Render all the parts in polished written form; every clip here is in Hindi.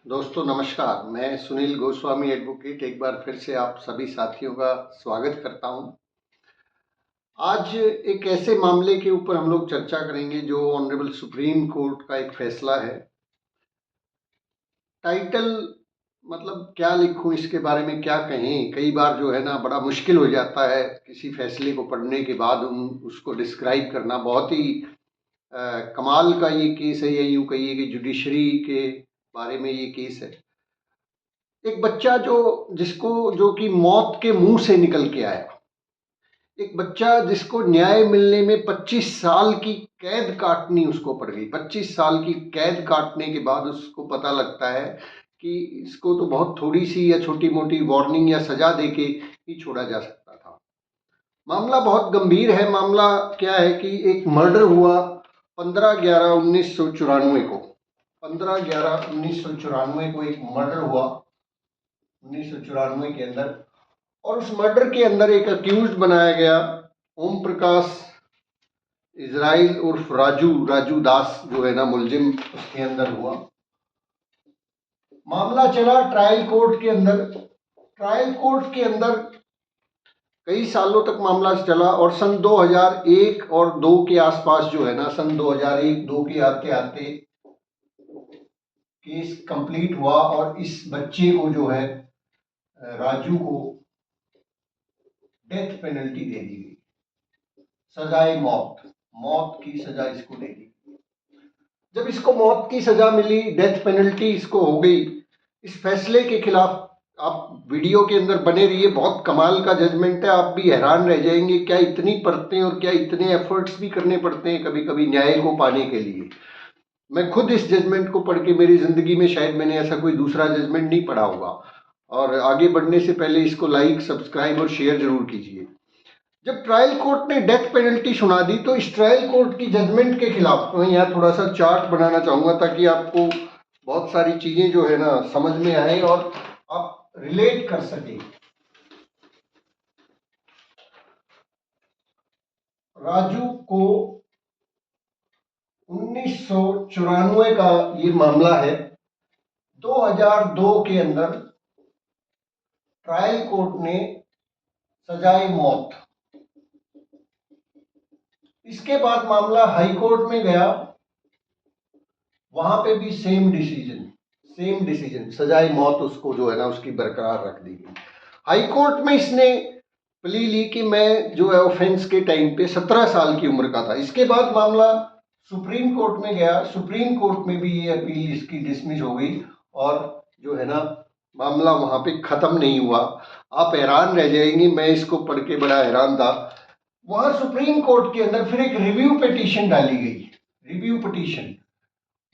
दोस्तों नमस्कार, मैं सुनील गोस्वामी एडवोकेट एक बार फिर से आप सभी साथियों का स्वागत करता हूं। आज एक ऐसे मामले के ऊपर हम लोग चर्चा करेंगे जो ऑनरेबल सुप्रीम कोर्ट का एक फैसला है। टाइटल मतलब क्या लिखूं, इसके बारे में क्या कहें, कई बार जो है ना बड़ा मुश्किल हो जाता है किसी फैसले को पढ़ने के बाद उसको डिस्क्राइब करना। बहुत ही कमाल का ये केस है, या यूँ कहिए कि जुडिशरी के बारे में ये केस है। एक बच्चा जो कि मौत के मुंह से निकल के आया, एक बच्चा जिसको न्याय मिलने में 25 साल की कैद काटनी उसको पड़ गई। 25 साल की कैद काटने के बाद उसको पता लगता है कि इसको तो बहुत थोड़ी सी या छोटी मोटी वार्निंग या सजा देके ही छोड़ा जा सकता था। मामला बहुत गंभीर है। मामला क्या है कि एक मर्डर हुआ 15/11/1994 को। 15/11/1994 को एक मर्डर हुआ 1994 के अंदर, और उस मर्डर के अंदर एक अक्यूज बनाया गया ओम प्रकाश इजराइल उर्फ राजू दास, जो है ना मुलजिम उसके अंदर हुआ। मामला चला ट्रायल कोर्ट के अंदर। ट्रायल कोर्ट के अंदर कई सालों तक मामला चला, और सन 2001 और 2 के आसपास जो है ना, सन 2001-2 के आते आते केस कंप्लीट हुआ, और इस बच्चे को जो है राजू को डेथ पेनल्टी दे दी गई। सजाए मौत की सजा इसको दे दी। जब इसको मौत की सजा मिली, डेथ पेनल्टी इसको हो गई, इस फैसले के खिलाफ आप वीडियो के अंदर बने रहिए। बहुत कमाल का जजमेंट है, आप भी हैरान रह जाएंगे क्या इतनी परतें और क्या इतने एफर्ट्स भी करने पड़ते हैं कभी कभी न्याय को पाने के लिए। मैं खुद इस जजमेंट को पढ़ के मेरी जिंदगी में शायद मैंने ऐसा कोई दूसरा जजमेंट नहीं पढ़ा होगा। और आगे बढ़ने से पहले इसको लाइक, सब्सक्राइब और शेयर जरूर कीजिए। जब ट्रायल कोर्ट ने डेथ पेनल्टी सुना दी, तो इस ट्रायल कोर्ट की जजमेंट के खिलाफ मैं यहाँ थोड़ा सा चार्ट बनाना चाहूंगा, ताकि आपको बहुत सारी चीजें जो है ना समझ में आए और आप रिलेट कर सके। राजू को 1994 का ये मामला है। 2002 के अंदर ट्रायल कोर्ट ने सजाए मौत। इसके बाद मामला हाई कोर्ट में गया, वहां पे भी सेम डिसीजन सजाए मौत उसको जो है ना उसकी बरकरार रख दी गई। हाई कोर्ट में इसने प्ली ली कि मैं जो है ऑफेंस के टाइम पे 17 साल की उम्र का था। इसके बाद मामला सुप्रीम कोर्ट में गया। सुप्रीम कोर्ट में भी ये अपील इसकी डिसमिस हो गई, और जो है ना मामला वहां पे खत्म नहीं हुआ। आप हैरान रह जाएंगे, मैं इसको पढ़ के बड़ा हैरान था। वहां सुप्रीम कोर्ट के अंदर फिर एक रिव्यू पिटीशन डाली गई, रिव्यू पिटीशन,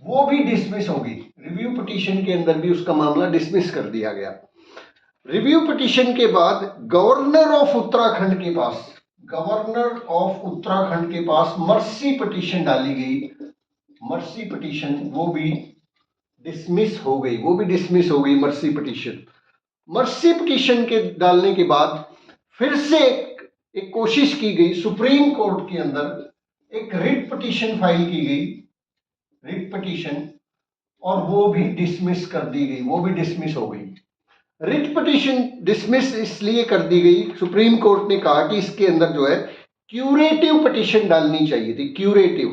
वो भी डिसमिस हो गई। रिव्यू पिटीशन के अंदर भी उसका मामला डिसमिस कर दिया गया। रिव्यू पिटीशन के बाद गवर्नर ऑफ उत्तराखंड के पास मर्सी पिटीशन डाली गई। मर्सी पिटीशन वो भी डिसमिस हो गई। मर्सी पिटीशन के डालने के बाद फिर से एक कोशिश की गई सुप्रीम कोर्ट के अंदर, एक रिट पिटीशन फाइल की गई, रिट पिटीशन, और वो भी डिसमिस कर दी गई, वो भी डिसमिस हो गई। रिट पिटीशन डिसमिस इसलिए कर दी गई, सुप्रीम कोर्ट ने कहा कि इसके अंदर जो है क्यूरेटिव पिटीशन डालनी चाहिए थी, क्यूरेटिव।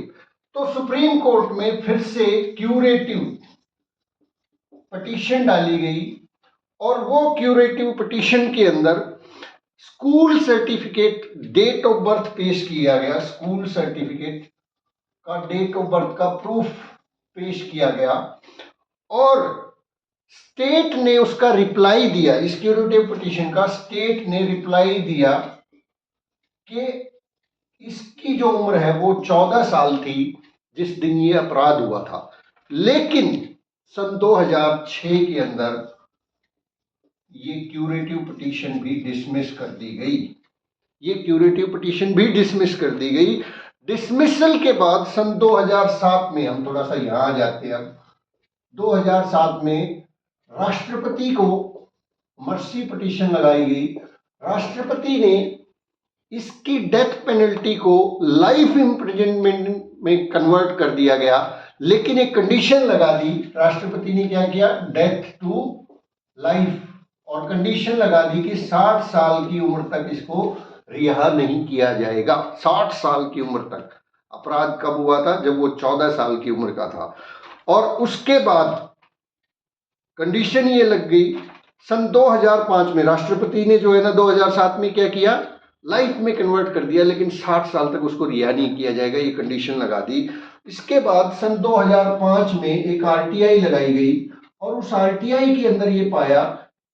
तो सुप्रीम कोर्ट में फिर से क्यूरेटिव पिटीशन डाली गई, और वो क्यूरेटिव पिटीशन के अंदर school certificate, date of birth पेश किया गया। स्कूल सर्टिफिकेट का डेट ऑफ बर्थ का प्रूफ पेश किया गया, और स्टेट ने उसका रिप्लाई दिया। इस क्यूरेटिव पिटीशन का स्टेट ने रिप्लाई दिया कि इसकी जो उम्र है वो 14 साल थी जिस दिन ये अपराध हुआ था। लेकिन सन 2006 के अंदर ये क्यूरेटिव पिटीशन भी डिसमिस कर दी गई। डिसमिसल के बाद सन 2007 में, हम थोड़ा सा यहां आ जाते हैं अब, 2007 में राष्ट्रपति को मर्सी पिटीशन लगाई गई। राष्ट्रपति ने इसकी डेथ पेनल्टी को लाइफ इम्प्रिजनमेंट में कन्वर्ट कर दिया गया। लेकिन एक कंडीशन लगा दी, राष्ट्रपति ने क्या किया, डेथ टू लाइफ, और कंडीशन लगा दी कि 60 साल की उम्र तक इसको रिहा नहीं किया जाएगा। 60 साल की उम्र तक। अपराध कब हुआ था, जब वो 14 साल की उम्र का था। और उसके बाद कंडीशन ये लग गई, सन 2005 में राष्ट्रपति ने जो है ना 2007 में क्या किया, लाइफ में कन्वर्ट कर दिया, लेकिन 60 साल तक उसको रिहा नहीं किया जाएगा, ये कंडीशन लगा दी। इसके बाद सन 2005 में एक आरटीआई लगाई गई, और उस आरटीआई के अंदर ये पाया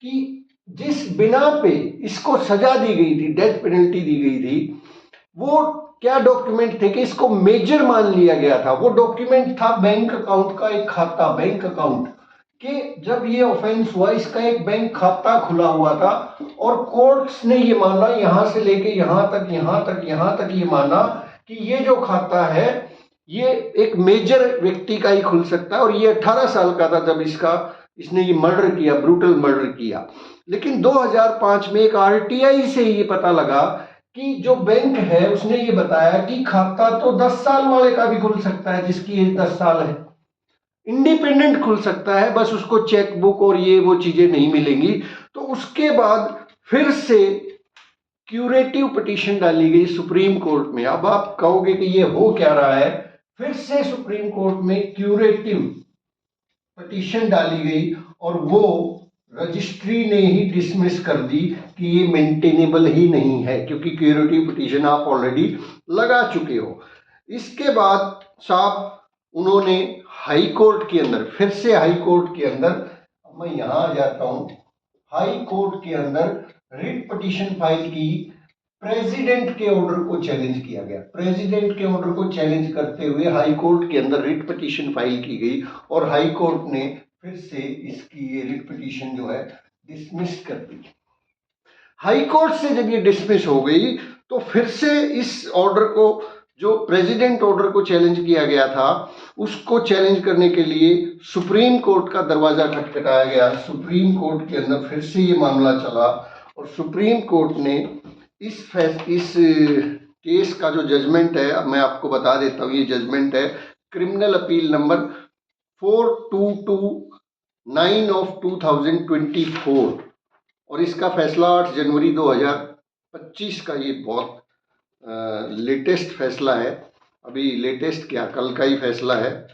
कि जिस बिना पे इसको सजा दी गई थी, डेथ पेनल्टी दी गई थी, वो क्या डॉक्यूमेंट थे कि इसको मेजर मान लिया गया था। वो डॉक्यूमेंट था बैंक अकाउंट का एक खाता, बैंक अकाउंट, कि जब ये ऑफेंस हुआ इसका एक बैंक खाता खुला हुआ था, और कोर्ट्स ने ये माना, यहां से लेके यहां तक ये माना कि ये जो खाता है ये एक मेजर व्यक्ति का ही खुल सकता है। और ये 18 साल का था जब इसने ये मर्डर किया, ब्रूटल मर्डर किया। लेकिन 2005 में एक आरटीआई से ये पता लगा कि जो बैंक है उसने ये बताया कि खाता तो 10 साल वाले का भी खुल सकता है, जिसकी एज 10 साल है, इंडिपेंडेंट खुल सकता है, बस उसको चेक बुक और ये वो चीजें नहीं मिलेंगी। तो उसके बाद फिर से क्यूरेटिव पिटीशन डाली गई सुप्रीम कोर्ट में। अब आप कहोगे कि ये हो क्या रहा है, फिर से सुप्रीम कोर्ट में क्यूरेटिव पिटीशन डाली गई, और वो रजिस्ट्री ने ही डिसमिस कर दी कि ये मेंटेनेबल ही नहीं है, क्योंकि क्यूरेटिव पिटीशन आप ऑलरेडी लगा चुके हो। इसके बाद साहब उन्होंने हाई कोर्ट के अंदर, फिर से हाई कोर्ट के अंदर, अब मैं यहां आ जाता हूं, हाई कोर्ट के अंदर रिट पिटीशन फाइल की। प्रेसिडेंट के ऑर्डर को चैलेंज किया गया। प्रेसिडेंट के ऑर्डर को चैलेंज करते हुए हाई कोर्ट के अंदर रिट पिटीशन फाइल की गई, और हाई कोर्ट ने फिर से इसकी ये रिट पिटीशन जो है डिसमिस कर दी। हाई कोर्ट से जब ये डिसमिस हो गई, तो फिर से इस ऑर्डर को, जो प्रेसिडेंट ऑर्डर को चैलेंज किया गया था, उसको चैलेंज करने के लिए सुप्रीम कोर्ट का दरवाजा खटखटाया गया। सुप्रीम कोर्ट के अंदर फिर से ये मामला चला, और सुप्रीम कोर्ट ने इस केस का जो जजमेंट है, मैं आपको बता देता हूँ, ये जजमेंट है क्रिमिनल अपील नंबर 4229 ऑफ 2024, और इसका फैसला 8 जनवरी 2025 का, ये बहुत लेटेस्ट फैसला है। अभी लेटेस्ट क्या, कल का ही फैसला है।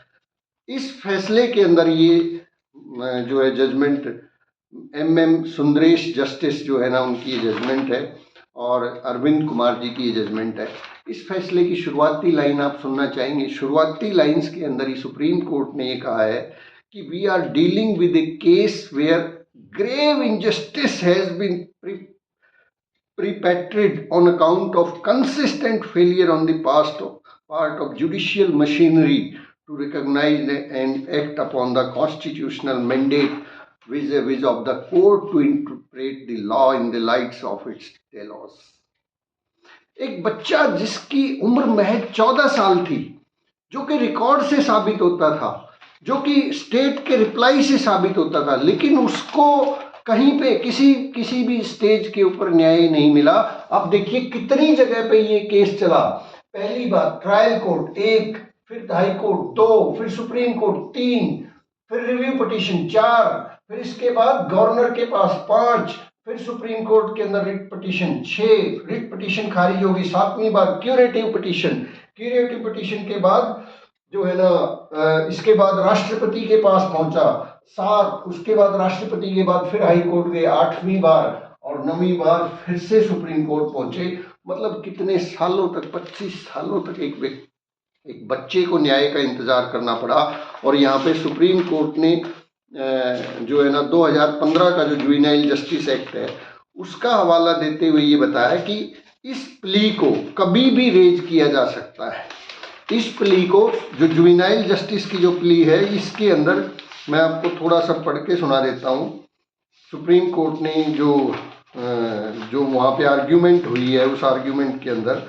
इस फैसले के अंदर ये जो है जजमेंट, MM सुंदरेश जस्टिस जो है ना, उनकी ये जजमेंट है, और अरविंद कुमार जी की ये जजमेंट है। इस फैसले की शुरुआती लाइन आप सुनना चाहेंगे। शुरुआती लाइंस के अंदर ही सुप्रीम कोर्ट ने ये कहा है कि we are dealing with a case where grave injustice has been perpetrated on account of consistent failure on the part of judicial machinery to recognize and act upon the constitutional mandate vis-a-vis of the court to interpret the law in the lights of its telos। एक बच्चा जिसकी उम्र महज 14 साल थी, जो कि रिकॉर्ड से साबित होता था, जो कि स्टेट के रिप्लाई से साबित होता था, लेकिन उसको कहीं पे किसी भी स्टेज के ऊपर न्याय नहीं मिला। अब देखिए कितनी जगह पे ये केस चला। पहली बार ट्रायल कोर्ट 1, फिर हाई कोर्ट 2, फिर सुप्रीम कोर्ट 3, फिर रिव्यू पिटीशन 4, फिर इसके बाद गवर्नर के पास 5, फिर सुप्रीम कोर्ट के अंदर रिट पिटीशन 6, रिट पिटीशन खारिज होगी। 7वीं बार क्यूरेटिव पिटीशन के बाद जो है ना, इसके बाद राष्ट्रपति के पास पहुंचा 7, उसके बाद राष्ट्रपति के बाद फिर हाई कोर्ट गए 8वीं बार, और 9वीं बार फिर से सुप्रीम कोर्ट पहुंचे। मतलब कितने सालों तक, 25 सालों तक एक बच्चे को न्याय का इंतजार करना पड़ा। और यहाँ पे सुप्रीम कोर्ट ने जो है ना 2015 का जो जुवेनाइल जस्टिस एक्ट है, उसका हवाला देते हुए ये बताया कि इस प्ली को कभी भी रेज किया जा सकता है। इस प्ली को, जो जुवेनाइल जस्टिस की जो प्ली है, इसके अंदर मैं आपको थोड़ा सा पढ़ के सुना देता हूँ। सुप्रीम कोर्ट ने जो वहाँ पे आर्ग्यूमेंट हुई है, उस आर्ग्यूमेंट के अंदर,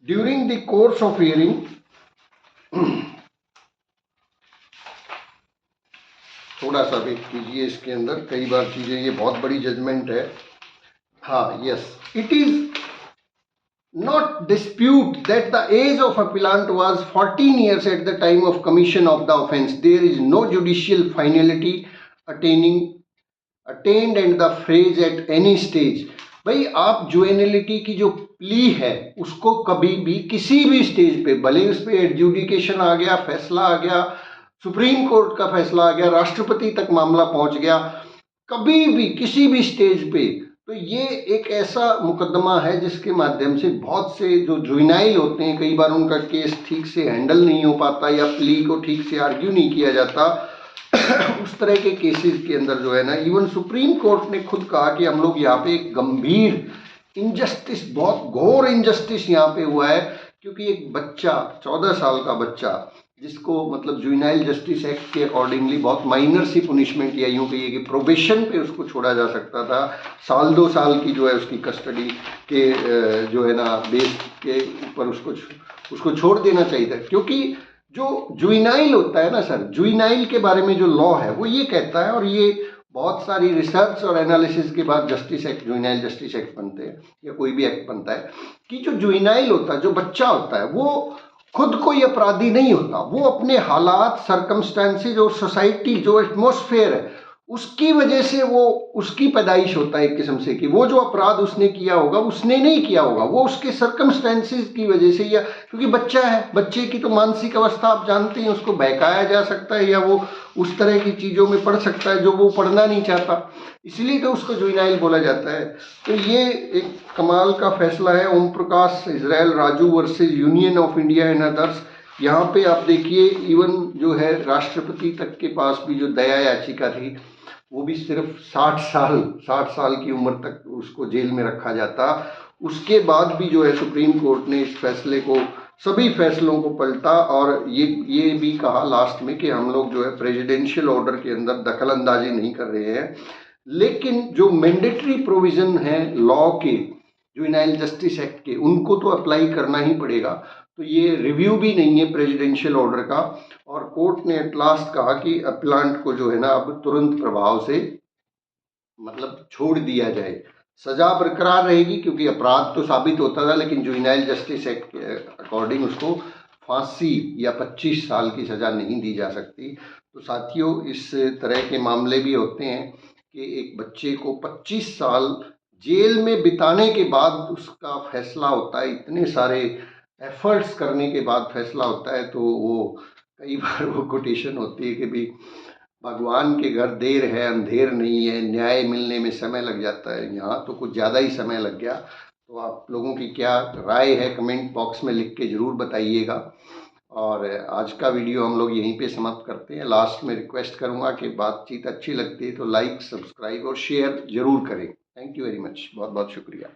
during the course of hearing, थोड़ा सा वेट कीजिए, इसके अंदर कई बार चीज़ें, ये बहुत बड़ी जजमेंट है। हाँ, yes, it is not dispute that the age of appellant was 14 years at the time of commission of the offence. There is no judicial finality attained and the phrase at any stage. भाई आप जुएनिलिटी की जो प्ली है उसको कभी भी किसी भी स्टेज पे, भले उस पे एडजुडिकेशन आ गया, फैसला आ गया, सुप्रीम कोर्ट का फैसला आ गया, राष्ट्रपति तक मामला पहुंच गया, कभी भी किसी भी स्टेज पे, तो ये एक ऐसा मुकदमा है जिसके माध्यम से बहुत से जो जुवेनाइल होते हैं, कई बार उनका केस ठीक से हैंडल नहीं हो पाता या प्ली को ठीक से आर्ग्यू नहीं किया जाता। उस तरह के केसेस के अंदर जो है ना, इवन सुप्रीम कोर्ट ने खुद कहा कि हम लोग यहाँ पे एक गंभीर इनजस्टिस, बहुत घोर इनजस्टिस यहाँ पे हुआ है, क्योंकि एक बच्चा, 14 साल का बच्चा, जिसको मतलब जुवेनाइल जस्टिस एक्ट के अकॉर्डिंगली बहुत माइनर सी पुनिशमेंट या यूँ कहिए कि प्रोबेशन पे उसको छोड़ा जा सकता था, साल 2 साल की जो है उसकी कस्टडी के जो है ना बेस के ऊपर उसको छोड़ देना चाहिए था। क्योंकि जो जुवेनाइल होता है ना सर, जुवेनाइल के बारे में जो लॉ है वो ये कहता है, और ये बहुत सारी रिसर्च और एनालिसिस के बाद justice act, juvenile justice act बनते हैं या कोई भी एक्ट बनता है, कि जो जुवेनाइल होता है, जो बच्चा होता है, वो खुद कोई अपराधी नहीं होता, वो अपने हालात, सरकमस्टेंसेज और सोसाइटी, जो एटमॉस्फेयर है, उसकी वजह से वो, उसकी पैदाइश होता है एक किस्म से, कि वो जो अपराध उसने किया होगा उसने नहीं किया होगा, वो उसके सरकमस्टेंसेज की वजह से, या क्योंकि बच्चा है, बच्चे की तो मानसिक अवस्था आप जानते हैं, उसको बहकाया जा सकता है या वो उस तरह की चीज़ों में पढ़ सकता है जो वो पढ़ना नहीं चाहता, इसलिए तो उसको जुवेनाइल बोला जाता है। तो ये एक कमाल का फैसला है, Om Prakash Israel Raju versus union of India and others. यहाँ पे आप देखिए, इवन जो है राष्ट्रपति तक के पास भी जो दया याचिका थी, वो भी सिर्फ 60 साल की उम्र तक उसको जेल में रखा जाता। उसके बाद भी जो है सुप्रीम कोर्ट ने इस फैसले को, सभी फैसलों को पलटा, और ये भी कहा लास्ट में कि हम लोग जो है प्रेसिडेंशियल ऑर्डर के अंदर दखल अंदाजी नहीं कर रहे हैं, लेकिन जो मैंडेटरी प्रोविज़न है लॉ के, जुवेनाइल जस्टिस एक्ट के, उनको तो अप्लाई करना ही पड़ेगा। तो ये रिव्यू भी नहीं है प्रेसिडेंशियल ऑर्डर का, और कोर्ट ने एट लास्ट कहा कि अपलांट को जो है ना अब तुरंत प्रभाव से मतलब छोड़ दिया जाए। सजा बरकरार रहेगी क्योंकि अपराध तो साबित होता था, लेकिन जुवेनाइल जस्टिस एक्ट के अकॉर्डिंग उसको फांसी या 25 साल की सज़ा नहीं दी जा सकती। तो साथियों, इस तरह के मामले भी होते हैं कि एक बच्चे को 25 साल जेल में बिताने के बाद उसका फैसला होता है, इतने सारे एफर्ट्स करने के बाद फैसला होता है। तो वो कई बार वो कोटेशन होती है कि भाई भगवान के घर देर है अंधेर नहीं है, न्याय मिलने में समय लग जाता है। यहाँ तो कुछ ज़्यादा ही समय लग गया। तो आप लोगों की क्या राय है कमेंट बॉक्स में लिख के ज़रूर बताइएगा। और आज का वीडियो हम लोग यहीं पे समाप्त करते हैं। लास्ट में रिक्वेस्ट करूँगा कि बातचीत अच्छी लगती है तो लाइक, सब्सक्राइब और शेयर ज़रूर करें। थैंक यू वेरी मच, बहुत बहुत शुक्रिया।